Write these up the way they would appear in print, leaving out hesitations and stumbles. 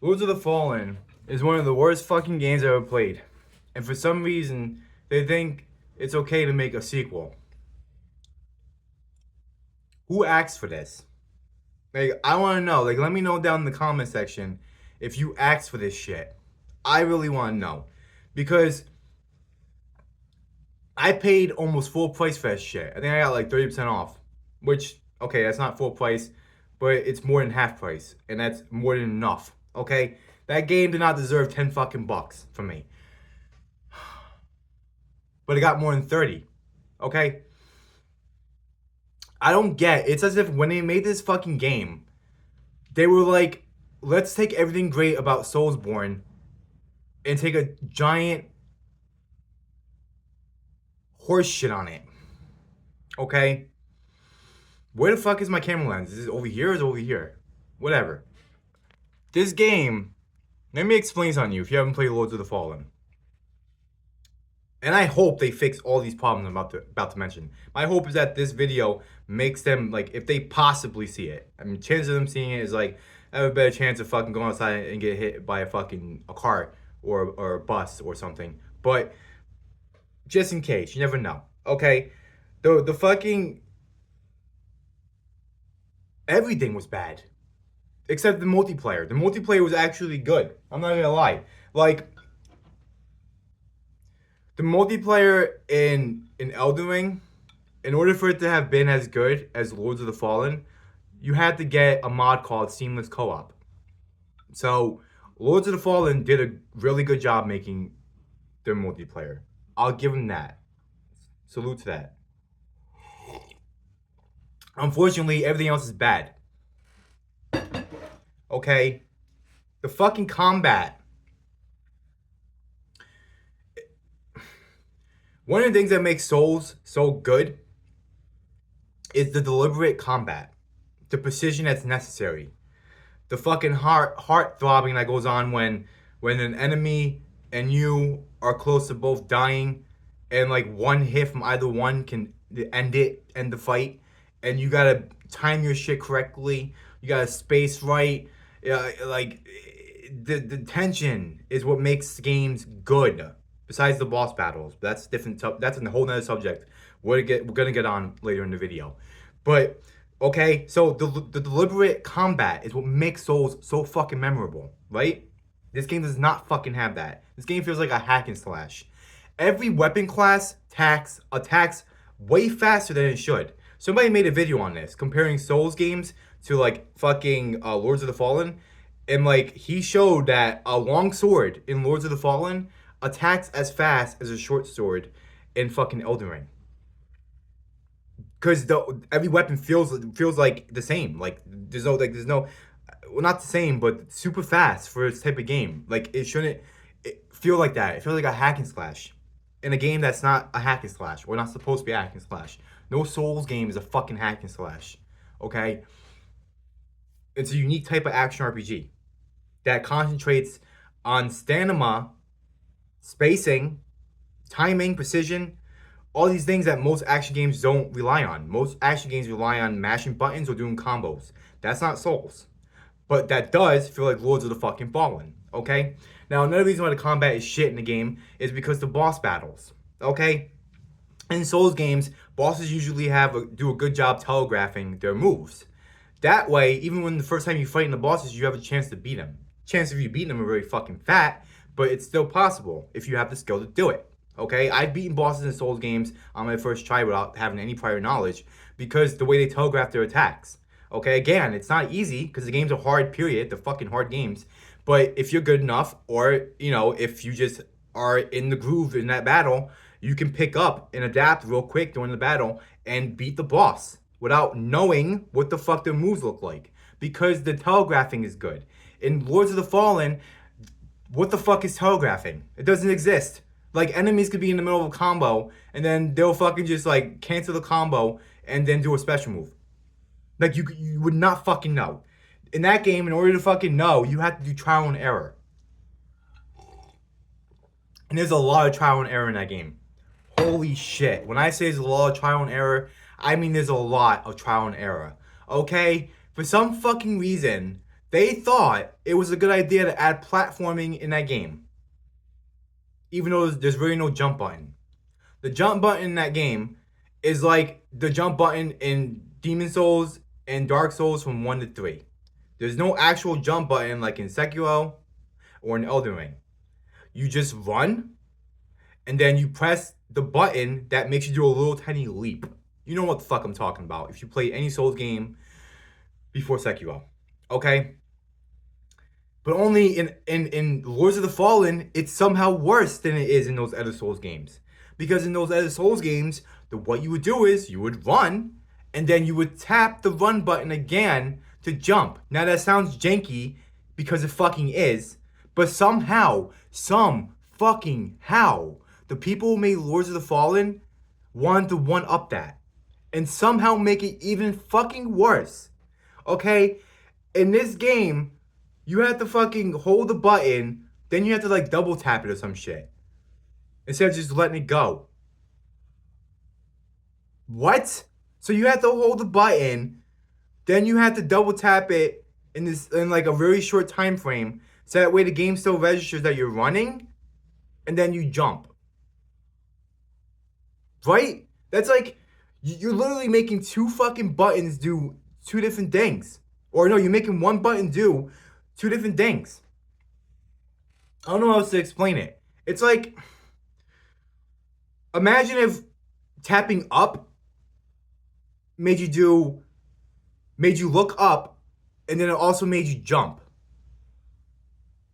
Lords of the Fallen is one of the worst fucking games I've ever played. And for some reason, they think it's okay to make a sequel. Who asked for this? Like, I want to know. Like, let me know down in the comment section if you asked for this shit. I really want to know. Because I paid almost full price for that shit. I think I got like 30% off. Which, okay, that's not full price, but it's more than half price. And that's more than enough. Okay? That game did not deserve 10 fucking bucks from me. But it got more than 30. Okay? I don't get. It's as if when they made this fucking game, they were like, let's take everything great about Soulsborne and take a giant horse shit on it. Okay? Where the fuck is my camera lens? Is it over here or is it over here? Whatever. This game, let me explain something to you if you haven't played Lords of the Fallen. And I hope they fix all these problems I'm about to mention. My hope is that this video makes them, like, if they possibly see it. I mean, chances of them seeing it is, like, I have a better chance of fucking going outside and get hit by a car or a bus or something. But just in case, you never know. Okay? The fucking... Everything was bad. Except the multiplayer. The multiplayer was actually good. I'm not gonna lie. Like... The multiplayer in Elden Ring, in order for it to have been as good as Lords of the Fallen, you had to get a mod called Seamless Co-op. So, Lords of the Fallen did a really good job making their multiplayer. I'll give them that. Salute to that. Unfortunately, everything else is bad. Okay? The fucking combat. One of the things that makes Souls so good is the deliberate combat. The precision that's necessary. The fucking heart throbbing that goes on when an enemy and you are close to both dying and like one hit from either one can end the fight. And you gotta time your shit correctly. You gotta space right. Like the tension is what makes games good. Besides the boss battles, that's different. That's a whole nother subject. We're gonna get on later in the video, but okay. So the deliberate combat is what makes Souls so fucking memorable, right? This game does not fucking have that. This game feels like a hack and slash. Every weapon class attacks way faster than it should. Somebody made a video on this comparing Souls games to like fucking Lords of the Fallen, and like he showed that a long sword in Lords of the Fallen attacks as fast as a short sword in fucking Elden Ring. Cause every weapon feels like the same. Like there's no well, not the same, but super fast for this type of game. Like it shouldn't feel like that. It feels like a hack and slash in a game that's not a hack and slash. We're not supposed to be a hack and slash. No Souls game is a fucking hack and slash. Okay? It's a unique type of action RPG that concentrates on stamina, spacing, timing, precision, all these things that most action games don't rely on. Most action games rely on mashing buttons or doing combos. That's not Souls. But that does feel like Lords of the fucking Fallen, okay? Now, another reason why the combat is shit in the game is because the boss battles, okay? In Souls games, bosses usually do a good job telegraphing their moves. That way, even when the first time you fight the bosses, you have a chance to beat them. Chances of you beating them are very fucking fat, but it's still possible if you have the skill to do it. Okay, I've beaten bosses in Souls games on my first try without having any prior knowledge because the way they telegraph their attacks. Okay, again, it's not easy because the games are hard, period. They're fucking hard games. But if you're good enough, or, you know, if you just are in the groove in that battle, you can pick up and adapt real quick during the battle and beat the boss without knowing what the fuck their moves look like because the telegraphing is good. In Lords of the Fallen, what the fuck is telegraphing? It doesn't exist. Like, enemies could be in the middle of a combo, and then they'll fucking just, like, cancel the combo, and then do a special move. Like, you would not fucking know. In that game, in order to fucking know, you have to do trial and error. And there's a lot of trial and error in that game. Holy shit. When I say there's a lot of trial and error, I mean there's a lot of trial and error. Okay? For some fucking reason, They thought it was a good idea to add platforming in that game, even though there's really no jump button. The jump button in that game is like the jump button in Demon Souls and Dark Souls from 1 to 3. There's no actual jump button like in Sekiro or in Elden Ring. You just run, and then you press the button that makes you do a little tiny leap. You know what the fuck I'm talking about if you play any Souls game before Sekiro. Okay? But only in Lords of the Fallen, it's somehow worse than it is in those other Souls games. Because in those other Souls games, what you would do is you would run, and then you would tap the run button again to jump. Now that sounds janky because it fucking is, but somehow, the people who made Lords of the Fallen wanted to one-up that. And somehow make it even fucking worse. Okay? In this game, you have to fucking hold the button, then you have to like double tap it or some shit. Instead of just letting it go. What? So you have to hold the button, then you have to double tap it in like a very short time frame, so that way the game still registers that you're running, and then you jump. Right? That's like, you're literally making two fucking buttons do two different things. Or no, you're making one button do two different things. I don't know how else to explain it. It's like, imagine if tapping up made you look up, and then it also made you jump.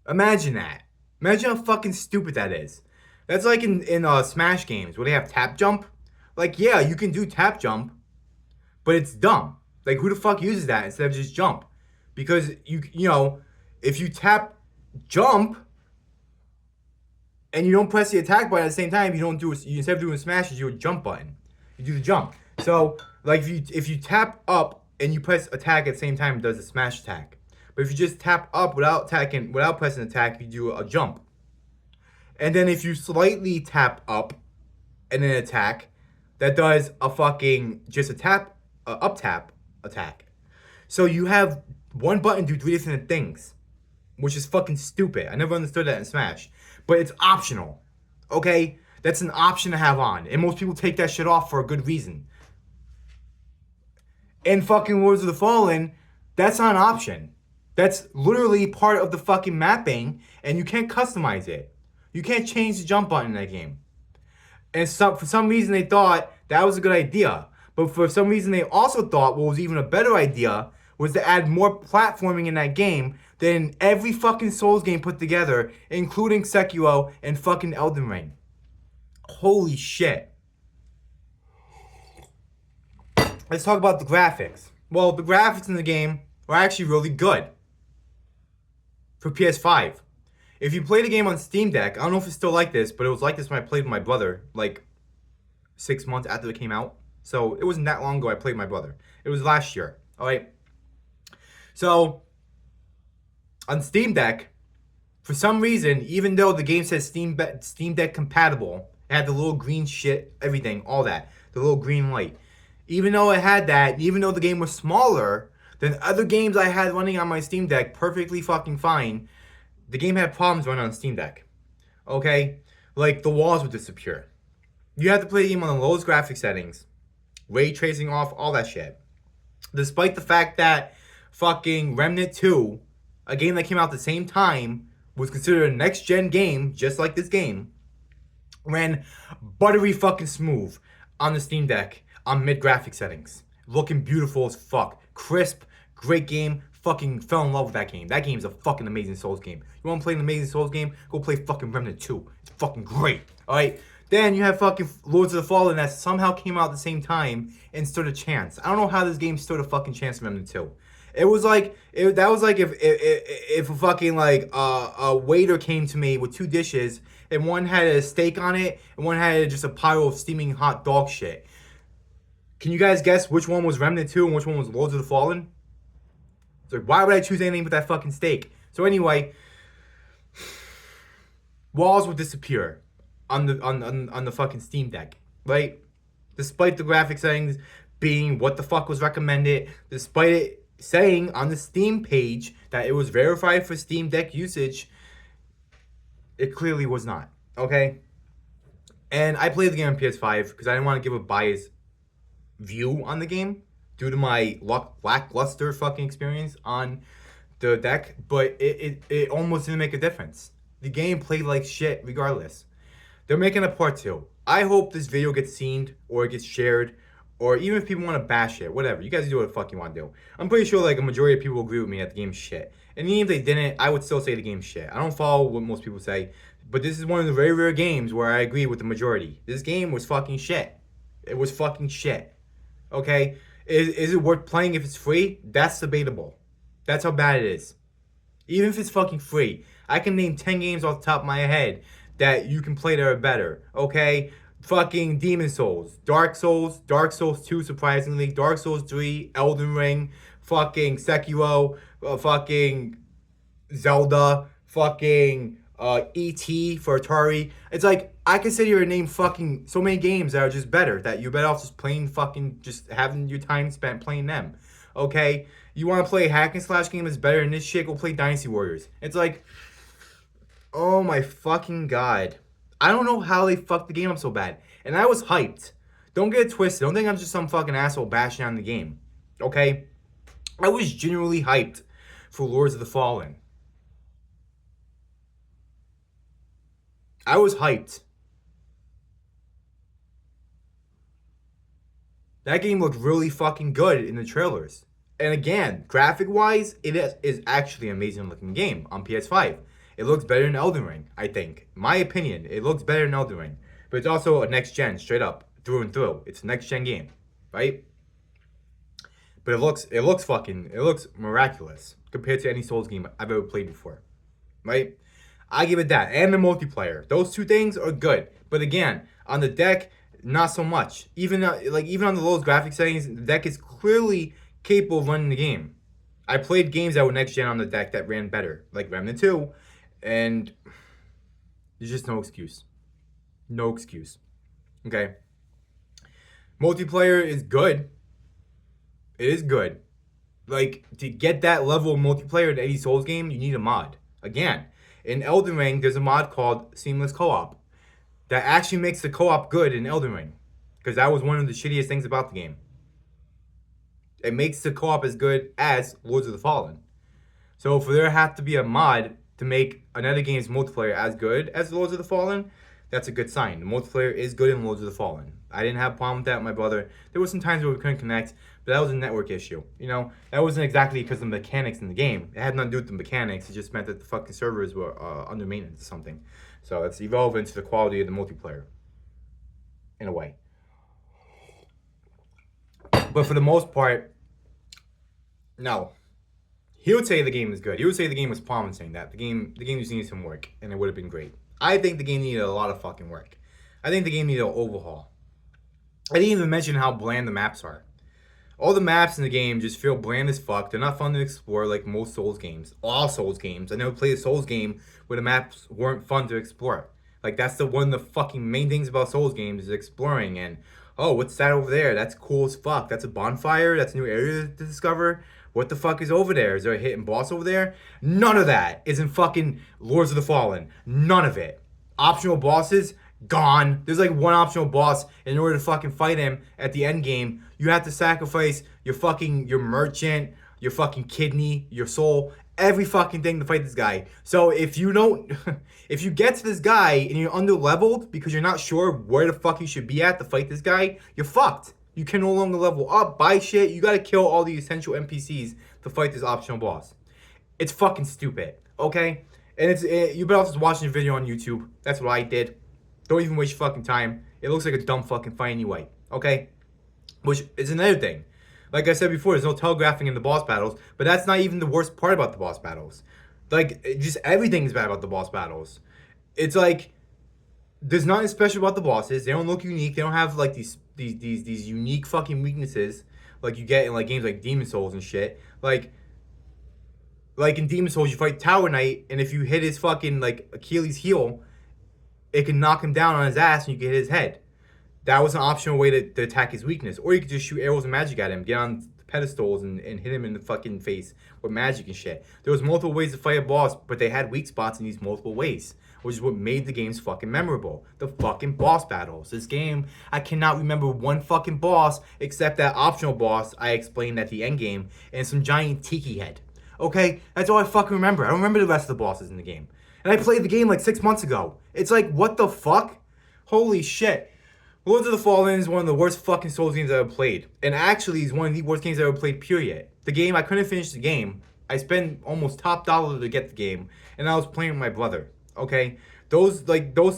Imagine that. Imagine how fucking stupid that is. That's like in Smash games where they have tap jump. Like, yeah, you can do tap jump, but it's dumb. Like, who the fuck uses that instead of just jump? Because you know, if you tap jump and you don't press the attack button at the same time, you instead of doing smash, you do a jump button. You do the jump. So, like, if you tap up and you press attack at the same time, it does a smash attack. But if you just tap up without pressing attack, you do a jump. And then if you slightly tap up and then attack, that does a fucking just up tap attack. So you have one button do three different things, which is fucking stupid. I never understood that in Smash. But it's optional. Okay? That's an option to have on. And most people take that shit off for a good reason. In fucking Lords of the Fallen, that's not an option. That's literally part of the fucking mapping, and you can't customize it. You can't change the jump button in that game. And for some reason they thought that was a good idea. But for some reason they also thought what was even a better idea was to add more platforming in that game than every fucking Souls game put together, including Sekiro and fucking Elden Ring. Holy shit. Let's talk about the graphics. Well, the graphics in the game were actually really good for PS5. If you play the game on Steam Deck, I don't know if it's still like this, but it was like this when I played with my brother, like 6 months after it came out. So it wasn't that long ago I played with my brother. It was last year, all right? So on Steam Deck, for some reason, even though the game says Steam Deck compatible, it had the little green shit, everything, all that, the little green light. Even though it had that, even though the game was smaller than other games I had running on my Steam Deck, perfectly fucking fine, the game had problems running on Steam Deck. Okay? Like, the walls would disappear. You have to play the game on the lowest graphic settings. Ray tracing off, all that shit. Despite the fact that fucking Remnant 2, a game that came out at the same time, was considered a next-gen game, just like this game, ran buttery fucking smooth on the Steam Deck on mid-graphic settings. Looking beautiful as fuck. Crisp, great game. Fucking fell in love with that game. That game is a fucking amazing Souls game. You want to play an amazing Souls game? Go play fucking Remnant 2. It's fucking great. Alright? Then you have fucking Lords of the Fallen that somehow came out at the same time and stood a chance. I don't know how this game stood a fucking chance in Remnant 2. It was like, that was like if a fucking like a waiter came to me with two dishes and one had a steak on it and one had just a pile of steaming hot dog shit. Can you guys guess which one was Remnant 2 and which one was Lords of the Fallen? It's like, why would I choose anything but that fucking steak? So anyway, walls would disappear on the fucking Steam Deck, right? Despite the graphic settings being what the fuck was recommended, despite it saying on the Steam page that it was verified for Steam Deck usage. It clearly was not. Okay? And I played the game on PS5 because I didn't want to give a biased view on the game due to my lackluster fucking experience on the deck, but it almost didn't make a difference. The game played like shit regardless. They're making a part 2. I hope this video gets seen or it gets shared, or even if people want to bash it, whatever. You guys do what the fuck you want to do. I'm pretty sure like a majority of people agree with me that the game's shit. And even if they didn't, I would still say the game's shit. I don't follow what most people say, but this is one of the very rare games where I agree with the majority. This game was fucking shit. It was fucking shit. Okay? Is it worth playing if it's free? That's debatable. That's how bad it is. Even if it's fucking free. I can name 10 games off the top of my head that you can play that are better. Okay? Fucking Demon Souls, Dark Souls 2 surprisingly, Dark Souls 3, Elden Ring, fucking Sekiro, fucking Zelda, fucking E.T. for Atari. It's like, I can sit here and name fucking so many games that are just better, that you're better off just playing fucking, just having your time spent playing them. Okay? You want to play a hack and slash game that's better than this shit, go play Dynasty Warriors. It's like, oh my fucking god. I don't know how they fucked the game up so bad. And I was hyped. Don't get it twisted. Don't think I'm just some fucking asshole bashing on the game. Okay? I was genuinely hyped for Lords of the Fallen. I was hyped. That game looked really fucking good in the trailers. And again, graphic-wise, it is actually an amazing looking game on PS5. It looks better than Elden Ring, I think. In my opinion, it looks better than Elden Ring. But it's also a next gen, straight up, through and through. It's a next gen game, right? But it looks miraculous compared to any Souls game I've ever played before, right? I give it that, and the multiplayer. Those two things are good. But again, on the deck, not so much. Even even on the lowest graphic settings, the deck is clearly capable of running the game. I played games that were next gen on the deck that ran better, like Remnant 2, and there's just no excuse. No excuse. Okay. Multiplayer is good. It is good. Like, to get that level of multiplayer in any Souls game, you need a mod. Again, in Elden Ring, there's a mod called Seamless Co-op that actually makes the co-op good in Elden Ring. Because that was one of the shittiest things about the game. It makes the co-op as good as Lords of the Fallen. So for there to have to be a mod to make another game's multiplayer as good as Lords of the Fallen, that's a good sign. The multiplayer is good in Lords of the Fallen. I didn't have a problem with that with my brother. There were some times where we couldn't connect, but that was a network issue. You know, that wasn't exactly because of the mechanics in the game. It had nothing to do with the mechanics. It just meant that the fucking servers were under maintenance or something. So it's irrelevant to the quality of the multiplayer, in a way. But for the most part, no. He would say the game is good. He would say the game was promising, that the game just needed some work, and it would have been great. I think the game needed a lot of fucking work. I think the game needed an overhaul. I didn't even mention how bland the maps are. All the maps in the game just feel bland as fuck. They're not fun to explore like most Souls games. All Souls games. I never played a Souls game where the maps weren't fun to explore. Like, that's one of the fucking main things about Souls games is exploring and, oh, what's that over there? That's cool as fuck. That's a bonfire? That's a new area to discover? What the fuck is over there? Is there a hidden boss over there? None of that is in fucking Lords of the Fallen. None of it. Optional bosses? Gone. There's like one optional boss. In order to fucking fight him at the end game, you have to sacrifice your merchant, your fucking kidney, your soul, every fucking thing to fight this guy. So if you don't, if you get to this guy and you're under leveled because you're not sure where the fuck you should be at to fight this guy, you're fucked. You can no longer level up, buy shit. You gotta kill all the essential NPCs to fight this optional boss. It's fucking stupid, okay? And you better off just watching the video on YouTube. That's what I did. Don't even waste your fucking time. It looks like a dumb fucking fight anyway, okay? Which is another thing. Like I said before, there's no telegraphing in the boss battles, but that's not even the worst part about the boss battles. Like, just everything is bad about the boss battles. It's like, there's nothing special about the bosses. They don't look unique. They don't have like these unique fucking weaknesses like you get in like games like Demon Souls and shit. Like in Demon Souls, you fight Tower Knight, and if you hit his fucking like Achilles heel, it can knock him down on his ass, and you can hit his head. That was an optional way to attack his weakness, or you could just shoot arrows and magic at him, get on pedestals and hit him in the fucking face with magic and shit. There was multiple ways to fight a boss, but they had weak spots in these multiple ways, which is what made the games fucking memorable. The fucking boss battles. This game, I cannot remember one fucking boss except that optional boss I explained at the end game and some giant tiki head. Okay, that's all I fucking remember. I don't remember the rest of the bosses in the game. And I played the game like 6 months ago. It's like, what the fuck? Holy shit. Lords of the Fallen is one of the worst fucking Souls games I've ever played. And actually, it's one of the worst games I've ever played, period. The game, I couldn't finish the game. I spent almost top dollar to get the game. And I was playing with my brother. Okay? Those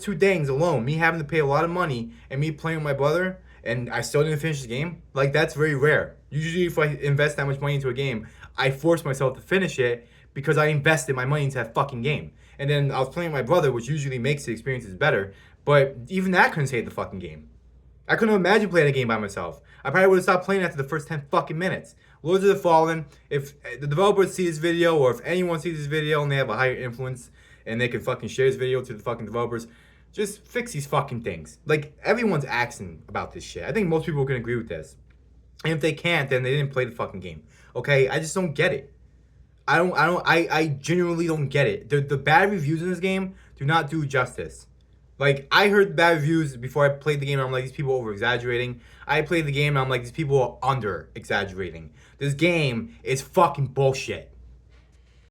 two things alone, me having to pay a lot of money and me playing with my brother, and I still didn't finish the game, like, that's very rare. Usually, if I invest that much money into a game, I force myself to finish it because I invested my money into that fucking game. And then I was playing with my brother, which usually makes the experiences better. But even that couldn't save the fucking game. I couldn't imagine playing a game by myself. I probably would have stopped playing after the first 10 fucking minutes. Lords of the Fallen, if the developers see this video, or if anyone sees this video and they have a higher influence and they can fucking share this video to the fucking developers, just fix these fucking things. Like, everyone's asking about this shit. I think most people can agree with this. And if they can't, then they didn't play the fucking game. Okay? I just don't get it. I genuinely don't get it. The bad reviews in this game do not do justice. Like, I heard bad reviews before I played the game, and I'm like, these people are over-exaggerating. I played the game, and I'm like, these people are under-exaggerating. This game is fucking bullshit.